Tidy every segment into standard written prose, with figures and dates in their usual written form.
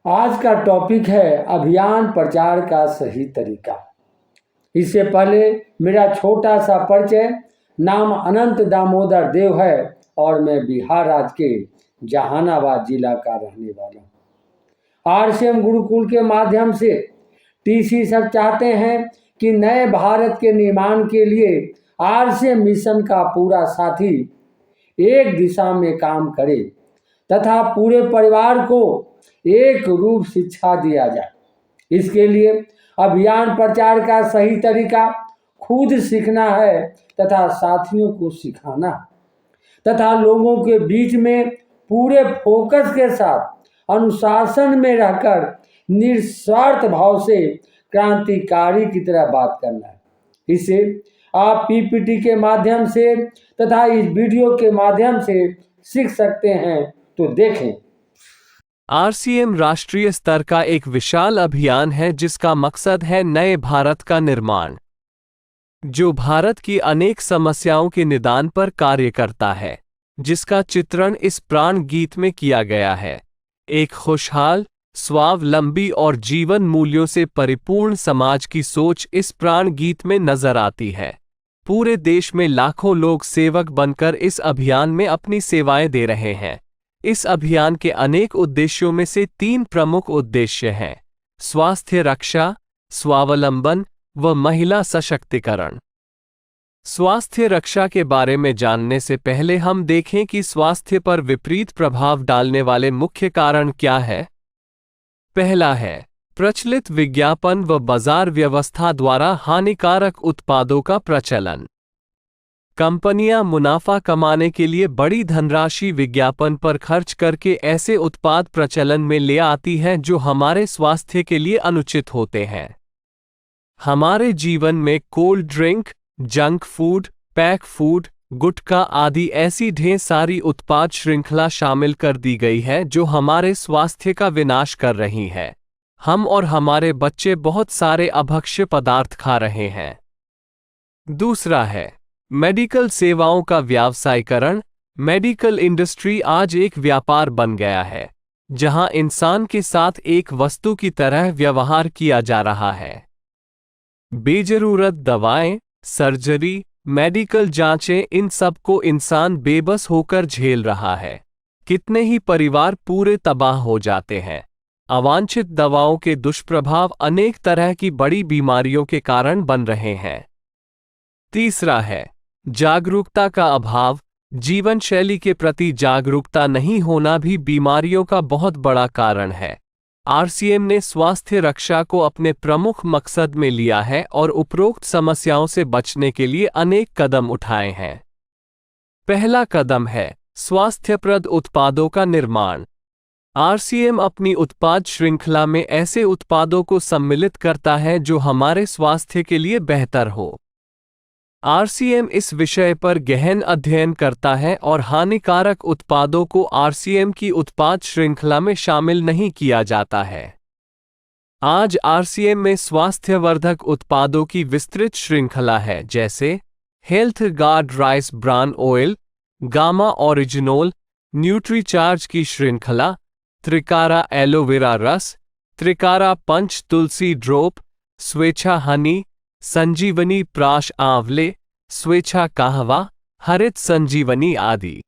आज का टॉपिक है अभियान प्रचार का सही तरीका। इससे पहले मेरा छोटा सा परिचय। नाम अनंत दामोदर देव है और मैं बिहार राज्य के जहानाबाद जिला का रहने वाला हूँ। आरसीएम गुरुकुल के माध्यम से टीसी सर चाहते हैं कि नए भारत के निर्माण के लिए आरसीएम मिशन का पूरा साथी एक दिशा में काम करे तथा पूरे परिवार को एक रूप शिक्षा दिया जाए। इसके लिए अभियान प्रचार का सही तरीका खुद सीखना है तथा साथियों को सिखाना तथा लोगों के बीच में पूरे फोकस के साथ अनुशासन में रहकर निस्वार्थ भाव से क्रांतिकारी की तरह बात करना है। इसे आप पीपीटी के माध्यम से तथा इस वीडियो के माध्यम से सीख सकते हैं, तो देखें। आरसीएम राष्ट्रीय स्तर का एक विशाल अभियान है जिसका मकसद है नए भारत का निर्माण, जो भारत की अनेक समस्याओं के निदान पर कार्य करता है, जिसका चित्रण इस प्राण गीत में किया गया है। एक खुशहाल, स्वावलंबी और जीवन मूल्यों से परिपूर्ण समाज की सोच इस प्राण गीत में नजर आती है। पूरे देश में लाखों लोग सेवक बनकर इस अभियान में अपनी सेवाएं दे रहे हैं। इस अभियान के अनेक उद्देश्यों में से 3 प्रमुख उद्देश्य हैं: स्वास्थ्य रक्षा, स्वावलंबन व महिला सशक्तिकरण। स्वास्थ्य रक्षा के बारे में जानने से पहले हम देखें कि स्वास्थ्य पर विपरीत प्रभाव डालने वाले मुख्य कारण क्या है। पहला है प्रचलित विज्ञापन व बाजार व्यवस्था द्वारा हानिकारक उत्पादों का प्रचलन। कंपनियां मुनाफा कमाने के लिए बड़ी धनराशि विज्ञापन पर खर्च करके ऐसे उत्पाद प्रचलन में ले आती हैं जो हमारे स्वास्थ्य के लिए अनुचित होते हैं। हमारे जीवन में cold drink, junk food, pack food, gutkha आदि ऐसी ढेर सारी उत्पाद श्रृंखला शामिल कर दी गई है जो हमारे स्वास्थ्य का विनाश कर रही है। हम और हमारे बच्चे बहुत सारे अभक्ष्य पदार्थ खा रहे हैं। दूसरा है मेडिकल सेवाओं का व्यावसायीकरण। मेडिकल इंडस्ट्री आज एक व्यापार बन गया है, जहां इंसान के साथ एक वस्तु की तरह व्यवहार किया जा रहा है। बेजरूरत दवाएं, सर्जरी, मेडिकल जांचें, इन सब को इंसान बेबस होकर झेल रहा है। कितने ही परिवार पूरे तबाह हो जाते हैं। अवांछित दवाओं के दुष्प्रभाव अनेक तरह की बड़ी बीमारियों के कारण बन रहे हैं। तीसरा है जागरूकता का अभाव। जीवन शैली के प्रति जागरूकता नहीं होना भी बीमारियों का बहुत बड़ा कारण है। आरसीएम ने स्वास्थ्य रक्षा को अपने प्रमुख मकसद में लिया है और उपरोक्त समस्याओं से बचने के लिए अनेक कदम उठाए हैं। पहला कदम है स्वास्थ्यप्रद उत्पादों का निर्माण। आरसीएम अपनी उत्पाद श्रृंखला में ऐसे उत्पादों को सम्मिलित करता है जो हमारे स्वास्थ्य के लिए बेहतर हो। आरसीएम इस विषय पर गहन अध्ययन करता है और हानिकारक उत्पादों को आरसीएम की उत्पाद श्रृंखला में शामिल नहीं किया जाता है। आज आरसीएम में स्वास्थ्यवर्धक उत्पादों की विस्तृत श्रृंखला है, जैसे health guard rice bran oil, gamma oryzanol, Nutricharge की श्रृंखला, त्रिकारा एलोवेरा रस, त्रिकारा पंच तुलसी ड्रॉप, स्वेच्छा हनी, संजीवनी प्राश आंवले, स्वेच्छा कहवा, हरित संजीवनी आदि।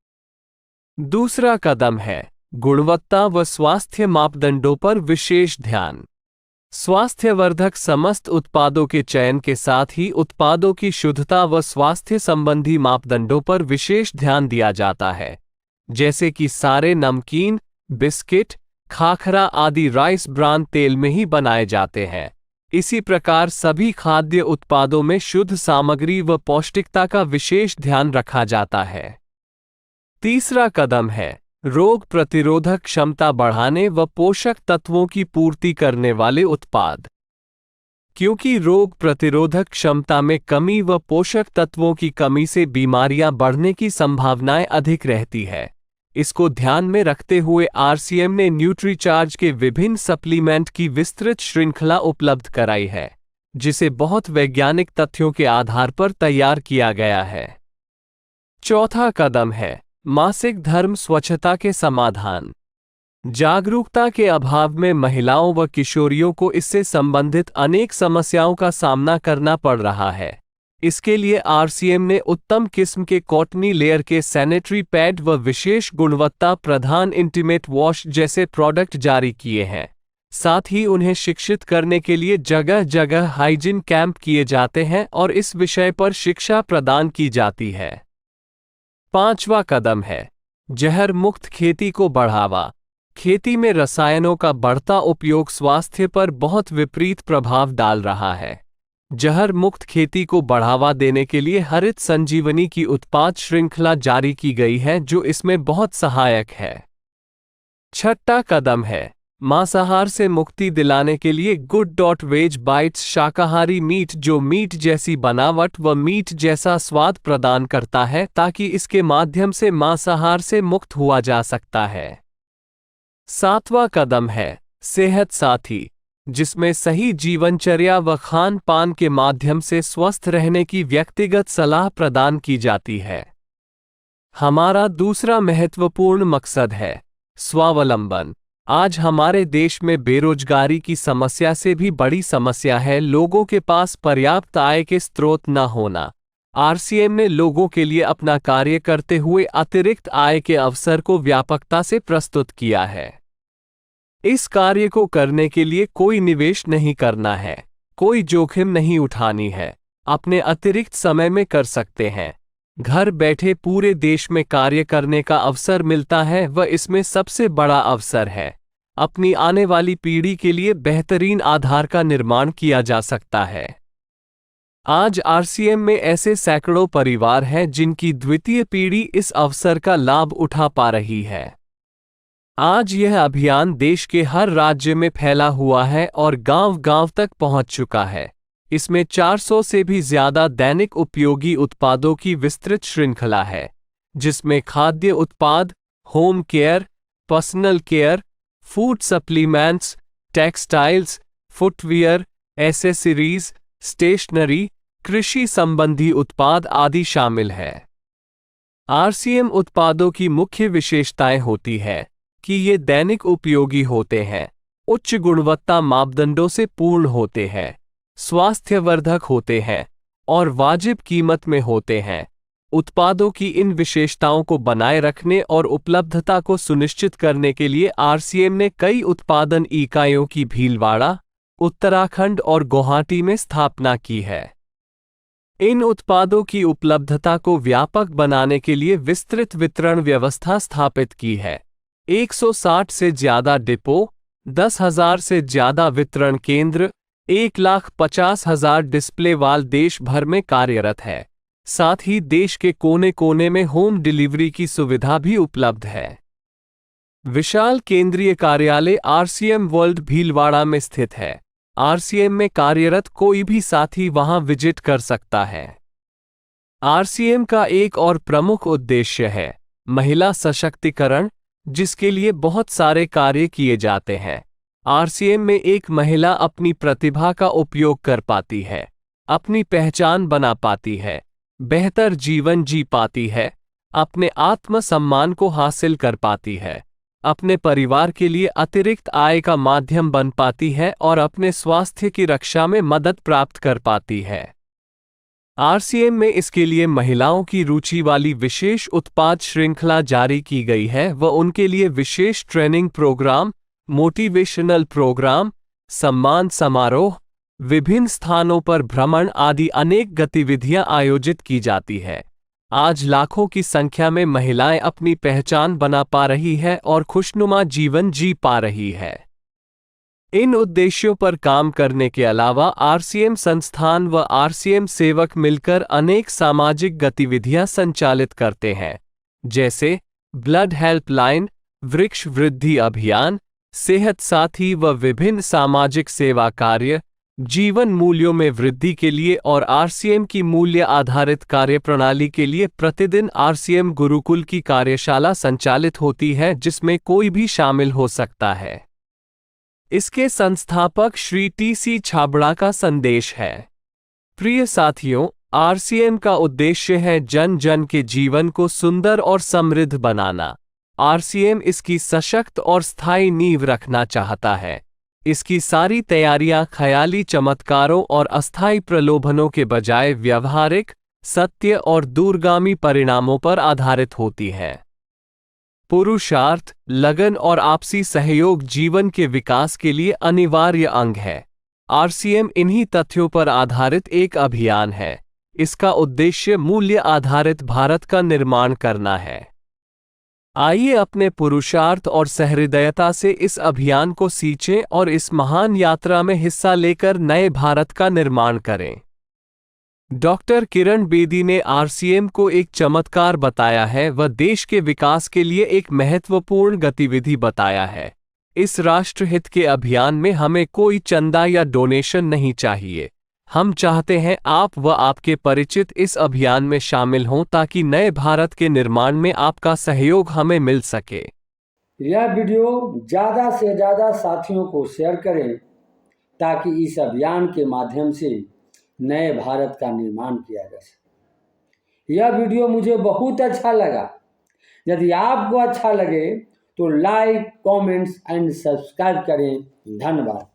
दूसरा कदम है गुणवत्ता व स्वास्थ्य मापदंडों पर विशेष ध्यान। स्वास्थ्यवर्धक समस्त उत्पादों के चयन के साथ ही उत्पादों की शुद्धता व स्वास्थ्य संबंधी मापदंडों पर विशेष ध्यान दिया जाता है, जैसे कि सारे नमकीन, बिस्किट, खाखरा आदि राइस ब्रान तेल में ही बनाए जाते हैं। इसी प्रकार सभी खाद्य उत्पादों में शुद्ध सामग्री व पौष्टिकता का विशेष ध्यान रखा जाता है। तीसरा कदम है रोग प्रतिरोधक क्षमता बढ़ाने व पोषक तत्वों की पूर्ति करने वाले उत्पाद। क्योंकि रोग प्रतिरोधक क्षमता में कमी व पोषक तत्वों की कमी से बीमारियां बढ़ने की संभावनाएं अधिक रहती है, इसको ध्यान में रखते हुए आरसीएम ने न्यूट्रीचार्ज के विभिन्न सप्लीमेंट की विस्तृत श्रृंखला उपलब्ध कराई है, जिसे बहुत वैज्ञानिक तथ्यों के आधार पर तैयार किया गया है। चौथा कदम है मासिक धर्म स्वच्छता के समाधान। जागरूकता के अभाव में महिलाओं व किशोरियों को इससे संबंधित अनेक समस्याओं का सामना करना पड़ रहा है। इसके लिए आरसीएम ने उत्तम किस्म के कॉटनी लेयर के सैनिटरी पैड व विशेष गुणवत्ता प्रधान इंटीमेट वॉश जैसे प्रोडक्ट जारी किए हैं। साथ ही उन्हें शिक्षित करने के लिए जगह जगह हाइजीन कैंप किए जाते हैं और इस विषय पर शिक्षा प्रदान की जाती है। 5वां कदम है जहर मुक्त खेती को बढ़ावा। खेती में रसायनों का बढ़ता उपयोग स्वास्थ्य पर बहुत विपरीत प्रभाव डाल रहा है। जहर मुक्त खेती को बढ़ावा देने के लिए हरित संजीवनी की उत्पाद श्रृंखला जारी की गई है जो इसमें बहुत सहायक है। 6वां कदम है मांसाहार से मुक्ति दिलाने के लिए गुड.वेज बाइट्स शाकाहारी मीट जो मीट जैसी बनावट व मीट जैसा स्वाद प्रदान करता है ताकि इसके माध्यम से मांसाहार से मुक्त हुआ जा सकता है। 7वां कदम है सेहत साथी जिसमें सही जीवनचर्या व खान पान के माध्यम से स्वस्थ रहने की व्यक्तिगत सलाह प्रदान की जाती है। हमारा दूसरा महत्वपूर्ण मकसद है स्वावलंबन। आज हमारे देश में बेरोजगारी की समस्या से भी बड़ी समस्या है लोगों के पास पर्याप्त आय के स्रोत न होना। आरसीएम ने लोगों के लिए अपना कार्य करते हुए अतिरिक्त आय के अवसर को व्यापकता से प्रस्तुत किया है। इस कार्य को करने के लिए कोई निवेश नहीं करना है, कोई जोखिम नहीं उठानी है, अपने अतिरिक्त समय में कर सकते हैं। घर बैठे पूरे देश में कार्य करने का अवसर मिलता है व इसमें सबसे बड़ा अवसर है अपनी आने वाली पीढ़ी के लिए बेहतरीन आधार का निर्माण किया जा सकता है। आज आरसीएम में ऐसे सैकड़ों परिवार हैं जिनकी द्वितीय पीढ़ी इस अवसर का लाभ उठा पा रही है। आज यह अभियान देश के हर राज्य में फैला हुआ है और गांव-गांव तक पहुंच चुका है। इसमें 400 से भी ज्यादा दैनिक उपयोगी उत्पादों की विस्तृत श्रृंखला है, जिसमें खाद्य उत्पाद, home care, personal care, food supplements, textiles, footwear, accessories, stationery, कृषि संबंधी उत्पाद आदि शामिल है। आरसीएम उत्पादों की मुख्य विशेषताएं होती है कि ये दैनिक उपयोगी होते हैं, उच्च गुणवत्ता मापदंडों से पूर्ण होते हैं, स्वास्थ्यवर्धक होते हैं और वाजिब कीमत में होते हैं। उत्पादों की इन विशेषताओं को बनाए रखने और उपलब्धता को सुनिश्चित करने के लिए आरसीएम ने कई उत्पादन इकाइयों की भीलवाड़ा, उत्तराखंड और गुवाहाटी में स्थापना की है। इन उत्पादों की उपलब्धता को व्यापक बनाने के लिए विस्तृत वितरण व्यवस्था स्थापित की है। 160 से ज्यादा डिपो, 10,000 से ज्यादा वितरण केंद्र, 1,50,000 डिस्प्ले वाल देश भर में कार्यरत है। साथ ही देश के कोने कोने में होम डिलीवरी की सुविधा भी उपलब्ध है। विशाल केंद्रीय कार्यालय आरसीएम वर्ल्ड भीलवाड़ा में स्थित है। आरसीएम में कार्यरत कोई भी साथी वहां विजिट कर सकता है। आरसीएम का एक और प्रमुख उद्देश्य है महिला सशक्तिकरण, जिसके लिए बहुत सारे कार्य किए जाते हैं। आरसीएम में एक महिला अपनी प्रतिभा का उपयोग कर पाती है, अपनी पहचान बना पाती है, बेहतर जीवन जी पाती है, अपने आत्मसम्मान को हासिल कर पाती है, अपने परिवार के लिए अतिरिक्त आय का माध्यम बन पाती है और अपने स्वास्थ्य की रक्षा में मदद प्राप्त कर पाती है। आरसीएम में इसके लिए महिलाओं की रुचि वाली विशेष उत्पाद श्रृंखला जारी की गई है व उनके लिए विशेष ट्रेनिंग प्रोग्राम, मोटिवेशनल प्रोग्राम, सम्मान समारोह, विभिन्न स्थानों पर भ्रमण आदि अनेक गतिविधियां आयोजित की जाती है। आज लाखों की संख्या में महिलाएं अपनी पहचान बना पा रही है और खुशनुमा जीवन जी पा रही है। इन उद्देश्यों पर काम करने के अलावा आरसीएम संस्थान व आरसीएम सेवक मिलकर अनेक सामाजिक गतिविधियां संचालित करते हैं, जैसे ब्लड हेल्पलाइन, वृक्ष वृद्धि अभियान, सेहत साथी व विभिन्न सामाजिक सेवा कार्य, जीवन मूल्यों में वृद्धि के लिए और आरसीएम की मूल्य आधारित कार्यप्रणाली के लिए प्रतिदिन आरसीएम गुरुकुल की कार्यशाला संचालित होती है, जिसमें कोई भी शामिल हो सकता है। इसके संस्थापक श्री टी.सी. छाबड़ा का संदेश है। प्रिय साथियों, आरसीएम का उद्देश्य है जन जन के जीवन को सुंदर और समृद्ध बनाना। आरसीएम इसकी सशक्त और स्थायी नींव रखना चाहता है। इसकी सारी तैयारियां ख्याली चमत्कारों और अस्थायी प्रलोभनों के बजाय व्यावहारिक, सत्य और दूरगामी परिणामों पर आधारित होती हैं। पुरुषार्थ, लगन और आपसी सहयोग जीवन के विकास के लिए अनिवार्य अंग है। आरसीएम इन्हीं तथ्यों पर आधारित एक अभियान है। इसका उद्देश्य मूल्य आधारित भारत का निर्माण करना है। आइए अपने पुरुषार्थ और सहृदयता से इस अभियान को सींचें और इस महान यात्रा में हिस्सा लेकर नए भारत का निर्माण करें। डॉक्टर किरण बेदी ने आरसीएम को एक चमत्कार बताया है, वह देश के विकास के लिए एक महत्वपूर्ण गतिविधि बताया है। इस राष्ट्रहित के अभियान में हमें कोई चंदा या डोनेशन नहीं चाहिए। हम चाहते हैं आप व आपके परिचित इस अभियान में शामिल हों ताकि नए भारत के निर्माण में आपका सहयोग हमें मिल सके। यह वीडियो ज़्यादा से ज़्यादा साथियों को शेयर करें ताकि इस अभियान के माध्यम से नए भारत का निर्माण किया जा सके। यह वीडियो मुझे बहुत अच्छा लगा। यदि आपको अच्छा लगे तो लाइक, कमेंट्स एंड सब्सक्राइब करें। धन्यवाद।